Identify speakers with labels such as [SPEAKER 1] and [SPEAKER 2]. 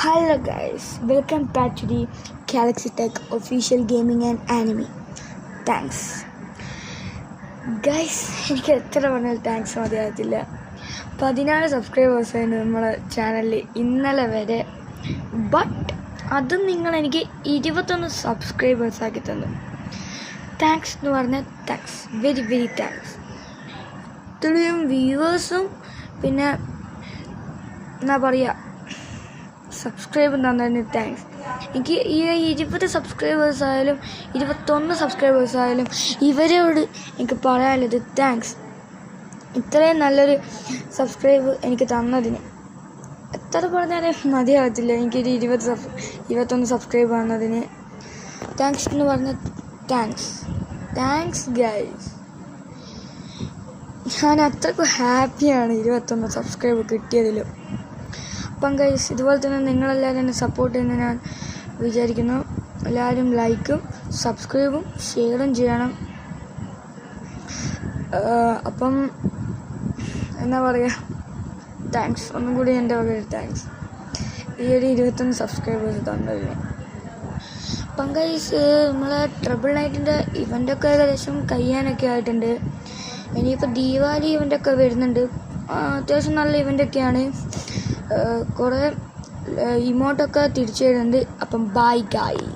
[SPEAKER 1] Hello guys, welcome back to the Galaxy Tech official gaming and anime. Thanks. Guys, എനിക്ക് എത്ര പറഞ്ഞാൽ thanks മതിയാകത്തില്ല. 14 സബ്സ്ക്രൈബേഴ്സായിരുന്നു നമ്മുടെ ചാനലിൽ ഇന്നലെ വരെ. ബട്ട് അതും നിങ്ങളെനിക്ക് 21 സബ്സ്ക്രൈബേഴ്സാക്കി തന്നു. താങ്ക്സ് എന്ന് പറഞ്ഞാൽ താങ്ക്സ്, വെരി വെരി താങ്ക്സ്. ഇത്രയും വ്യൂവേഴ്സും പിന്നെ എന്താ പറയുക സബ്സ്ക്രൈബ് തന്നതിന് താങ്ക്സ്. എനിക്ക് ഈ 20 സബ്സ്ക്രൈബേഴ്സായാലും 21 സബ്സ്ക്രൈബേഴ്സായാലും ഇവരോട് എനിക്ക് പറയാനുള്ളത് താങ്ക്സ്. ഇത്രയും നല്ലൊരു സബ്സ്ക്രൈബ് എനിക്ക് തന്നതിന് എത്ര പറഞ്ഞാലും മതിയാകത്തില്ല. എനിക്കൊരു 21 സബ്സ്ക്രൈബ് തന്നതിന് താങ്ക്സ് എന്ന് പറഞ്ഞ താങ്ക്സ് ഗൈസ്. ഞാൻ അത്രയ്ക്കും ഹാപ്പിയാണ് 21 സബ്സ്ക്രൈബ് കിട്ടിയതിലും. അപ്പം ഗൈസ്, ഇതുപോലെ തന്നെ നിങ്ങളെല്ലാവരും എന്നെ സപ്പോർട്ട് ചെയ്യുന്ന ഞാൻ വിചാരിക്കുന്നു. എല്ലാവരും ലൈക്കും സബ്സ്ക്രൈബും ഷെയറും ചെയ്യണം. അപ്പം എന്താ പറയുക, താങ്ക്സ് ഒന്നും കൂടി എൻ്റെ വക താങ്ക്സ് ഈ ഒരു 21 സബ്സ്ക്രൈബേഴ്സ് തന്നതിന്. അപ്പം ഗൈസ്, നമ്മളെ ട്രിപ്പിൾ നൈറ്റിൻ്റെ ഇവൻ്റൊക്കെ ഏകദേശം കഴിയാനൊക്കെ ആയിട്ടുണ്ട്. ഇനിയിപ്പോൾ ദീപാവലി ഇവൻ്റൊക്കെ വരുന്നുണ്ട്. അത്യാവശ്യം നല്ല ഇവൻ്റൊക്കെയാണ്. കുറേ ഇമോട്ടൊക്കെ തിരിച്ചു വരുന്നുണ്ട്. അപ്പം ബൈ ഗൈസ്.